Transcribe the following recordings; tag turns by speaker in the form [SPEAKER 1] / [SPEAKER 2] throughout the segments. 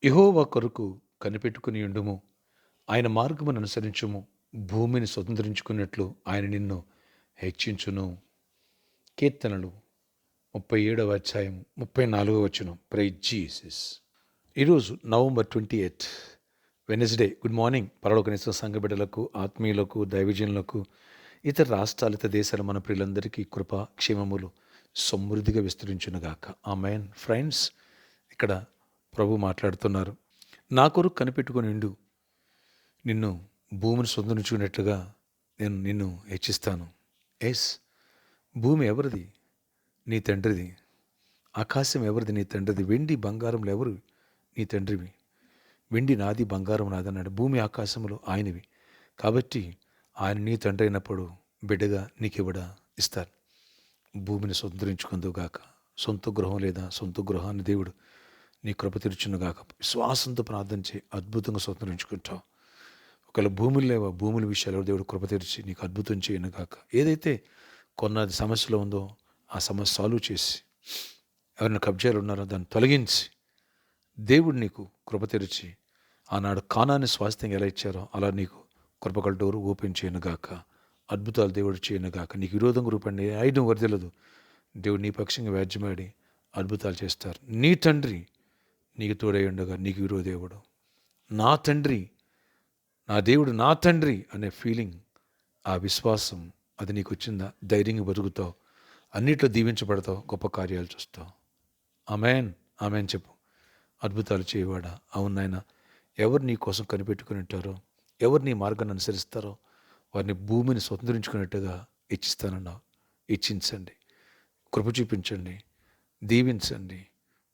[SPEAKER 1] యెహోవా కొరకు కనిపెట్టుకుని ఉండుము. ఆయన మార్గమును అనుసరించుము. భూమిని స్వతంత్రించుకున్నట్లు ఆయన నిన్ను హెచ్చించును. కీర్తనలు 37వ అధ్యాయం 34వ వచనం. Praise Jesus. ఈరోజు నవంబర్ 28 వెనస్డే. Good morning. పరలోకనిస్తున్న సంఘ బిడ్డలకు, ఆత్మీయులకు, దైవజనులకు, ఇతర రాష్ట్రాలు, ఇతర దేశాల మన ప్రియులందరికీ కృప క్షేమములు సమృద్ధిగా విస్తరించునుగాక. ఆమేన్. ఫ్రెండ్స్, ఇక్కడ ప్రభు మాట్లాడుతున్నారు. నా కొరకు కనిపెట్టుకొని ఉండు. నిన్ను భూమిని స్వతంత్రించుకున్నట్లుగా నేను నిన్ను హెచ్చిస్తాను. ఎస్, భూమి ఎవరిది? నీ తండ్రిది. ఆకాశం ఎవరిది? నీ తండ్రిది. వెండి బంగారములు ఎవరు? నీ తండ్రివి. వెండి నాది, బంగారం నాదన్నాడు. భూమి ఆకాశములు ఆయనవి. కాబట్టి ఆయన నీ తండ్రి అయినప్పుడు బిడ్డగా నీకివ్వడా ఇస్తారు. భూమిని స్వతంత్రించుకుందుగాక. సొంత గృహం లేదా సొంత గృహాన్ని దేవుడు నీ కృప తెరుచునుగాక. విశ్వాసంతో ప్రార్థన చేయి, అద్భుతంగా స్వతంత్రించుకుంటావు. ఒకవేళ భూములు లేవా, భూముల విషయాల్లో దేవుడు కృప తెరిచి నీకు అద్భుతం చేయనుగాక. ఏదైతే కొన్నది సమస్యలో ఉందో ఆ సమస్య సాల్వ్ చేసి, ఎవరైనా కబ్జాలు ఉన్నారో దాన్ని తొలగించి, దేవుడు నీకు కృప తెరిచి ఆనాడు కానాన్ని స్వాస్థ్యంగా ఎలా ఇచ్చారో అలా నీకు కృపగల డోరు ఓపెన్ చేయనుగాక. అద్భుతాలు దేవుడు చేయనుగాక. నీకు విరోధంగా రూపండి ఆయుధం వర్దిలదు. దేవుడు నీ పక్షంగా వ్యాజ్యమాడి అద్భుతాలు చేస్తారు. నీ తండ్రి నీకు తోడై ఉండగా నీకు విరోధేవుడు. నా తండ్రి, నా దేవుడు నా తండ్రి అనే ఫీలింగ్, ఆ విశ్వాసం అది నీకు వచ్చిందా? ధైర్యంగా బతుకుతావు, అన్నిట్లో దీవించబడతావు, గొప్ప కార్యాలు చూస్తావు. ఆమేన్. ఆమేన్ చెప్పు. అద్భుతాలు చేయవాడా? అవును నాయన. ఎవరు నీ కోసం కనిపెట్టుకుని ఉంటారో, ఎవరు నీ మార్గాన్ని అనుసరిస్తారో వారిని భూమిని స్వతంత్రించుకున్నట్టుగా ఇచ్చిస్తానన్నావు. ఇచ్చించండి, కృప చూపించండి, దీవించండి,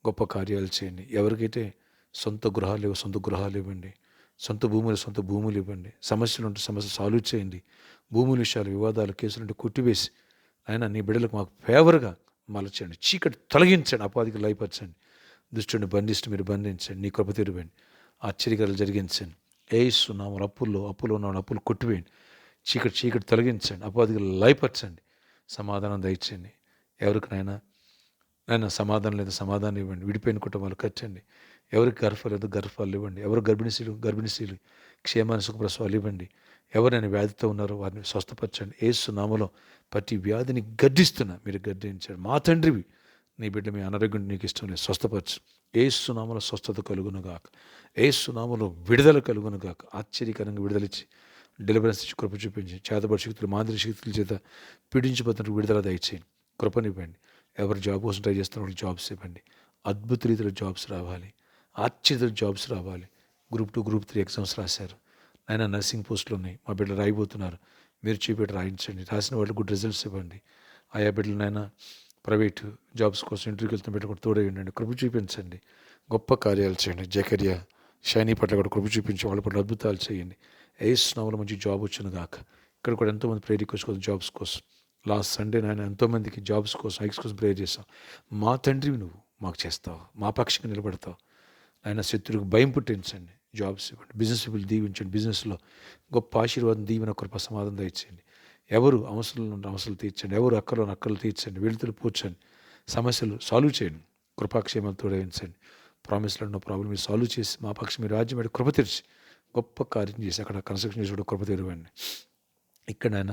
[SPEAKER 1] గొప్ప కార్యాలు చేయండి. ఎవరికైతే సొంత గృహాలు లేవు, సొంత గృహాలు ఇవ్వండి. సొంత భూములు ఇవ్వండి. సమస్యలు ఉంటే సమస్య సాల్వ్ చేయండి. భూముల విషయాలు, వివాదాలు, కేసులు ఉంటే కొట్టివేసి ఆయన నీ బిడ్డలకు మాకు ఫేవర్గా మలచండి. చీకటి తొలగించండి, అపాధికి లయపరచండి. దుష్టుని బంధిస్తూ మీరు బంధించండి. నీ కృప తెరవండి, ఆశ్చర్యకారాలు జరిగించండి. యేసు నామములో అప్పులో ఉన్న అప్పులు కొట్టివేయండి. చీకటి తొలగించండి, అపాధికి లయపరచండి. సమాధానం దయచేయండి. ఎవరికైనా సమాధానం లేదు, సమాధానం ఇవ్వండి. విడిపోయిన కుటుంబాలు కట్టండి. ఎవరికి గర్భాలు లేదు, గర్భాలు ఇవ్వండి. ఎవరు గర్భిణీశీలు క్షేమాన్ని సుఖప్రసవాలు ఇవ్వండి. ఎవరైనా వ్యాధితో ఉన్నారో వారిని స్వస్థపరచండి. యేసు నామములో ప్రతి వ్యాధిని గద్దిస్తున్నా, మీరు గద్దించండి. మా తండ్రివి, నీ బిడ్డ మీ అనారోగ్యం నీకు ఇష్టం లేదు, స్వస్థపరచు. యేసు నామములో స్వస్థత కలుగునుగాక. యేసు నామములో విడుదల కలుగునుగాక. ఆశ్చర్యకరంగా విడుదలిచ్చి డెలివరెన్స్ ఇచ్చి కృప చూపించి, చేతబడి శక్తులు, మాదిరి శక్తుల చేత పీడించిపోతున్నట్టు విడుదల దయచేయండి. కృపనివ్వండి. ఎవరు జాబ్ కోసం ట్రై చేస్తున్న వాళ్ళకి జాబ్స్ ఇవ్వండి. అద్భుత రీతిలో జాబ్స్ రావాలి, ఆశ్చర్య జాబ్స్ రావాలి. గ్రూప్ 2, గ్రూప్ 3 ఎగ్జామ్స్ రాశారు. ఆయన నర్సింగ్ పోస్టులు ఉన్నాయి, మా బిడ్డలు రాయిపోతున్నారు. మీరు చూపెట్టి రాయించండి. రాసిన వాళ్ళకి గుడ్ రిజల్ట్స్ ఇవ్వండి. ఆయా బిడ్డలనైనా ప్రైవేటు జాబ్స్ కోసం ఇంటర్వ్యూకి వెళ్తున్న బిడ్డ కూడా తోడై ఉండండి. కృప చూపించండి, గొప్ప కార్యాలు చేయండి. జకర్యా, షైనీ పట్ల కూడా కృప చూపించి వాళ్ళ పట్ల అద్భుతాలు చేయండి. యేసు నామములో మంచి జాబ్ వచ్చును గాక. ఇక్కడ కూడా ఎంతోమంది ప్రేయర్ రిక్వెస్ట్ కోసం, జాబ్స్ కోసం. లాస్ట్ సండే నాయన ఎంతోమందికి జాబ్స్ కోసం, హైక్స్ కోసం ప్రేయర్ చేస్తాం. మా తండ్రివి నువ్వు, మాకు చేస్తావు, మా పక్షంగా నిలబడతావు. ఆయన శత్రువుకు భయం పుట్టించండి. జాబ్స్ ఇవ్వండి. బిజినెస్ పీపుల్ దీవించండి. బిజినెస్లో గొప్ప ఆశీర్వాదం, దీవెన, కృప, సమాధానం దయచేయండి. ఎవరు అవసరాలు ఉంటే అవసరాలు తీర్చండి. ఎవరు అక్కలు తీర్చండి. వెలుతులు పూడ్చండి. సమస్యలు సాల్వ్ చేయండి. కృపాక్షేమాలు తోడవించండి. ప్రామిస్లో ఉన్న ప్రాబ్లం మీరు సాల్వ్ చేసి మా పక్షం మీరు రాజ్యం పెట్టి కృప తెరిచి గొప్ప కార్యం చేసి అక్కడ కన్స్ట్రక్షన్ చేసి కూడా కృప తెరవండి. ఇక్కడ ఆయన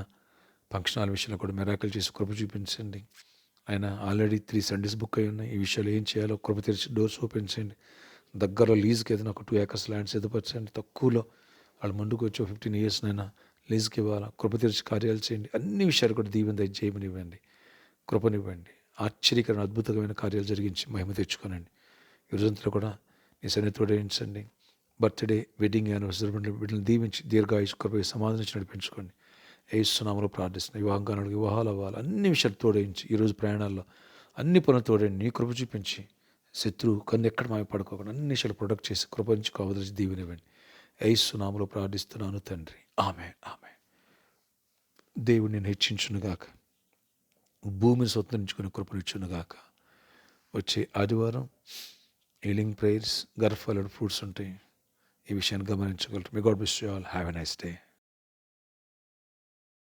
[SPEAKER 1] ఫంక్షన్ హాల్ విషయంలో కూడా మెరాకిల్ చేసి కృప చూపించండి. ఆయన ఆల్రెడీ 3 సండేస్ బుక్ అయి ఉన్నాయి. ఈ విషయాలు ఏం చేయాలో కృప తెరిచి డోర్స్ ఓపెన్ చేయండి. దగ్గరలో లీజ్కి ఏదైనా ఒక 2 acres ల్యాండ్స్ సిద్ధపరచండి. తక్కువలో వాళ్ళు ముందుకు వచ్చి 15 years లీజ్కి ఇవ్వాలా. కృప తెరిచి కార్యాలు చేయండి. అన్ని విషయాలు కూడా దీవెన దయచేయమనివ్వండి. కృపనివ్వండి. ఆశ్చర్యకరమైన అద్భుతమైన కార్యాలు జరిగించి మహిమ తెచ్చుకోనండి. ఈ రోజంతా కూడా నీ సన్నిధితో వేయించండి. బర్త్డే, వెడ్డింగ్ యానివర్సరీ వీటిని దీవించి దీర్ఘాయుష్ కృప సమాధానం నడిపించుకోండి. యేసు నామములో ప్రార్థిస్తున్న వివాహాలు అవ్వాలి. అన్ని విషయాలు తోడేయించి ఈరోజు ప్రయాణాల్లో అన్ని పనులు తోడేయండి. నీ కృప చూపించి శత్రువు కన్ను ఎక్కడ మాయపడుకోకుండా అన్ని విషయాలు ప్రొటెక్ట్ చేసి కృపించి కావదలిచి దీవెనివ్వండి. యేసు నామములో ప్రార్థిస్తున్నాను తండ్రి. ఆమేన్. ఆమేన్. దేవుడు నేను హెచ్చించునుగాక, భూమిని స్వతంత్రించుకుని కృపనిచ్చునుగాక. వచ్చే ఆదివారం హీలింగ్ ప్రేయర్స్, గర్భఫలం ఫ్రూట్స్ ఉంటాయి. ఈ విషయాన్ని గమనించగలరు. May God bless you all. Have a nice day.